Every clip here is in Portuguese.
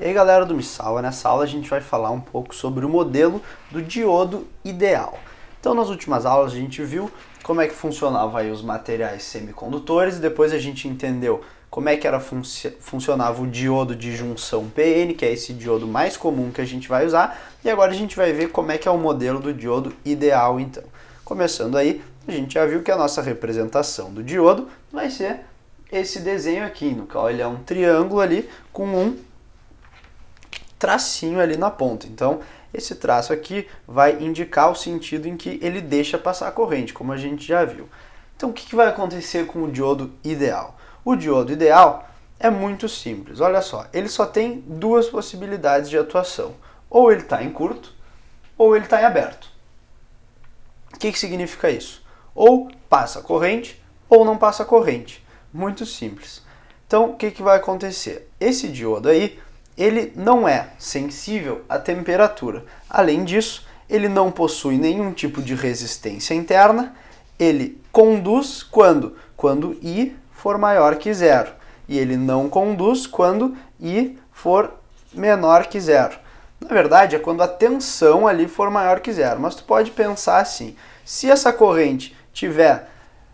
E aí galera do Missawa, nessa aula a gente vai falar um pouco sobre o modelo do diodo ideal. Então nas últimas aulas a gente viu como é que funcionava aí os materiais semicondutores, depois a gente entendeu como é que funcionava o diodo de junção PN, que é esse diodo mais comum que a gente vai usar, e agora a gente vai ver como é que é o modelo do diodo ideal então. Começando aí, a gente já viu que a nossa representação do diodo vai ser esse desenho aqui, no qual ele é um triângulo ali com um tracinho ali na ponta. Então, esse traço aqui vai indicar o sentido em que ele deixa passar a corrente, como a gente já viu. Então, o que vai acontecer com o diodo ideal? O diodo ideal é muito simples. Olha só, ele só tem duas possibilidades de atuação. Ou ele está em curto, ou ele está em aberto. O que significa isso? Ou passa corrente, ou não passa corrente. Muito simples. Então, o que vai acontecer? Esse diodo aí, ele não é sensível à temperatura. Além disso, ele não possui nenhum tipo de resistência interna. Ele conduz quando I for maior que zero. E ele não conduz quando I for menor que zero. Na verdade, é quando a tensão ali for maior que zero. Mas tu pode pensar assim, se essa corrente tiver,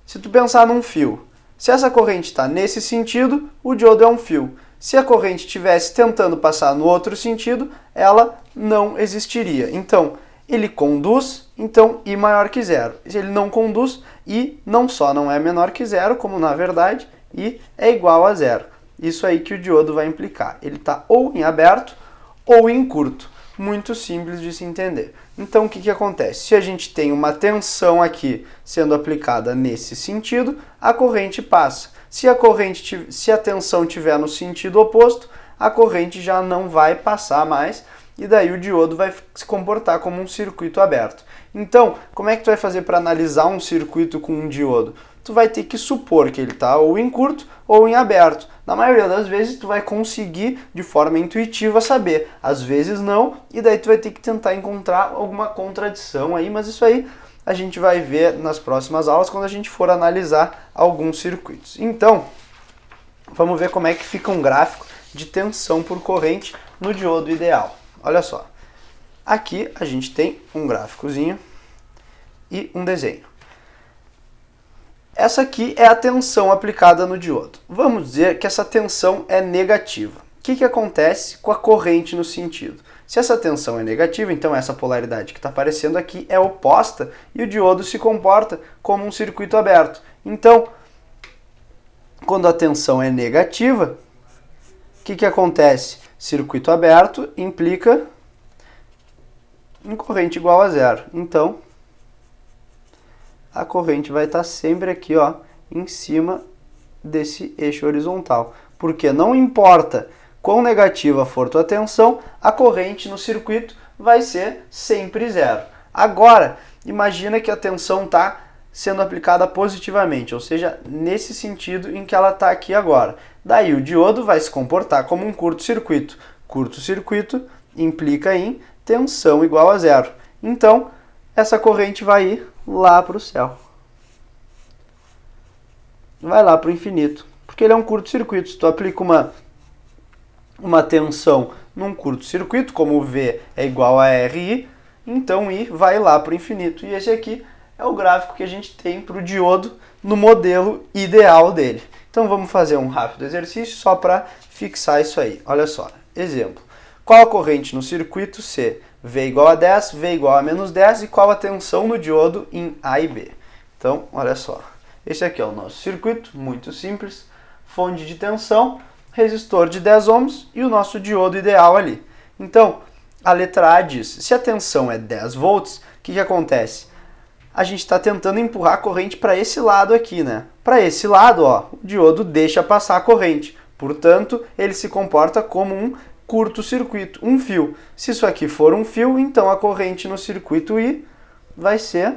se tu pensar num fio, se essa corrente está nesse sentido, o diodo é um fio. Se a corrente estivesse tentando passar no outro sentido, ela não existiria. Então, ele conduz, então I maior que zero. Se ele não conduz, I não só não é menor que zero, como na verdade, I é igual a zero. Isso aí que o diodo vai implicar. Ele está ou em aberto ou em curto. Muito simples de se entender. Então, o que acontece? Se a gente tem uma tensão aqui sendo aplicada nesse sentido, a corrente passa. Se a tensão estiver no sentido oposto, a corrente já não vai passar mais e daí o diodo vai se comportar como um circuito aberto. Então, como é que tu vai fazer para analisar um circuito com um diodo? Tu vai ter que supor que ele está ou em curto ou em aberto. Na maioria das vezes tu vai conseguir de forma intuitiva saber, às vezes não, e daí tu vai ter que tentar encontrar alguma contradição aí, mas isso aí a gente vai ver nas próximas aulas quando a gente for analisar alguns circuitos. Então, vamos ver como é que fica um gráfico de tensão por corrente no diodo ideal. Olha só, aqui a gente tem um gráficozinho e um desenho. Essa aqui é a tensão aplicada no diodo. Vamos dizer que essa tensão é negativa. O que acontece com a corrente no sentido? Se essa tensão é negativa, então essa polaridade que está aparecendo aqui é oposta e o diodo se comporta como um circuito aberto. Então, quando a tensão é negativa, o que acontece? Circuito aberto implica em corrente igual a zero. Então, a corrente vai estar sempre aqui, ó, em cima desse eixo horizontal. Porque não importa quão negativa for tua tensão, a corrente no circuito vai ser sempre zero. Agora, imagina que a tensão está sendo aplicada positivamente, ou seja, nesse sentido em que ela está aqui agora. Daí o diodo vai se comportar como um curto-circuito. Curto-circuito implica em tensão igual a zero. Então, essa corrente vai ir lá para o céu. Vai lá para o infinito. Porque ele é um curto-circuito. Se tu aplica uma tensão num curto-circuito, como V é igual a RI, então I vai lá para o infinito. E esse aqui é o gráfico que a gente tem para o diodo no modelo ideal dele. Então vamos fazer um rápido exercício só para fixar isso aí. Olha só, exemplo. Qual a corrente no circuito C? V igual a 10, V igual a menos 10 e qual a tensão no diodo em A e B? Então, olha só. Esse aqui é o nosso circuito, muito simples. Fonte de tensão, resistor de 10 ohms e o nosso diodo ideal ali. Então, a letra A diz, se a tensão é 10 volts, o que acontece? A gente está tentando empurrar a corrente para esse lado aqui, né? Para esse lado, ó, o diodo deixa passar a corrente. Portanto, ele se comporta como um curto-circuito, um fio. Se isso aqui for um fio, então a corrente no circuito I vai ser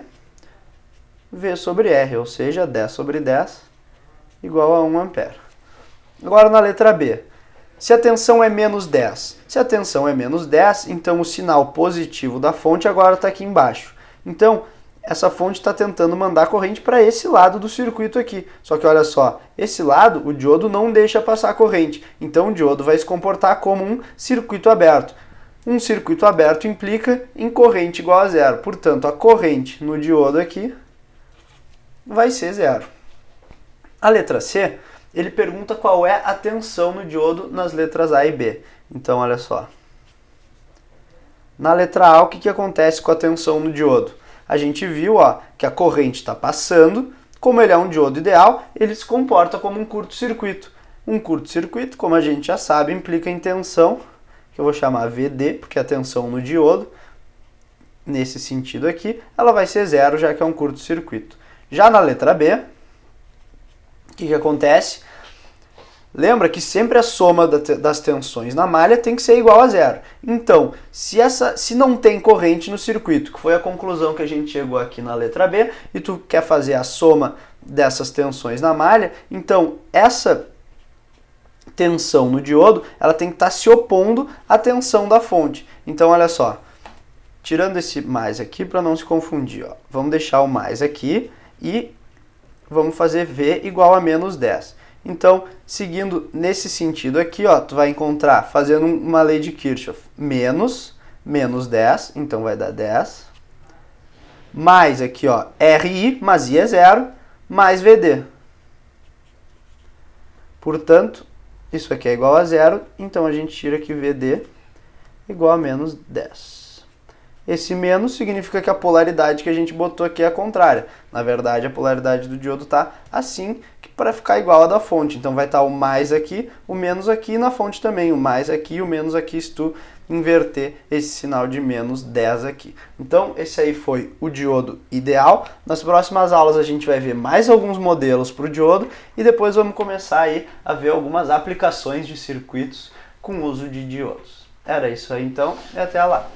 V sobre R, ou seja, 10 sobre 10 igual a 1 ampere. Agora na letra B, se a tensão é menos 10. Se a tensão é menos 10, então o sinal positivo da fonte agora está aqui embaixo. Então, essa fonte está tentando mandar corrente para esse lado do circuito aqui. Só que olha só, esse lado o diodo não deixa passar corrente. Então o diodo vai se comportar como um circuito aberto. Um circuito aberto implica em corrente igual a zero. Portanto, a corrente no diodo aqui vai ser zero. A letra C, ele pergunta qual é a tensão no diodo nas letras A e B. Então, olha só. Na letra A, o que acontece com a tensão no diodo? A gente viu que a corrente está passando, como ele é um diodo ideal, ele se comporta como um curto-circuito. Um curto-circuito, como a gente já sabe, implica em tensão, que eu vou chamar VD, porque a tensão no diodo, nesse sentido aqui, ela vai ser zero, já que é um curto-circuito. Já na letra B, o que acontece? Lembra que sempre a soma das tensões na malha tem que ser igual a zero. Então, se não tem corrente no circuito, que foi a conclusão que a gente chegou aqui na letra B, e tu quer fazer a soma dessas tensões na malha, então essa tensão no diodo, ela tem que estar se opondo à tensão da fonte. Então, olha só, tirando esse mais aqui para não se confundir, vamos deixar o mais aqui e vamos fazer V igual a menos 10. Então, seguindo nesse sentido aqui, tu vai encontrar, fazendo uma lei de Kirchhoff, menos 10, então vai dar 10, mais aqui, RI, mas I é zero, mais VD. Portanto, isso aqui é igual a zero, então a gente tira aqui VD igual a menos 10. Esse menos significa que a polaridade que a gente botou aqui é a contrária. Na verdade, a polaridade do diodo está assim, para ficar igual a da fonte. Então vai estar o mais aqui, o menos aqui, e na fonte também, o mais aqui e o menos aqui, se tu inverter esse sinal de menos 10 aqui. Então, esse aí foi o diodo ideal. Nas próximas aulas a gente vai ver mais alguns modelos para o diodo e depois vamos começar aí a ver algumas aplicações de circuitos com uso de diodos. Era isso aí então, e até lá!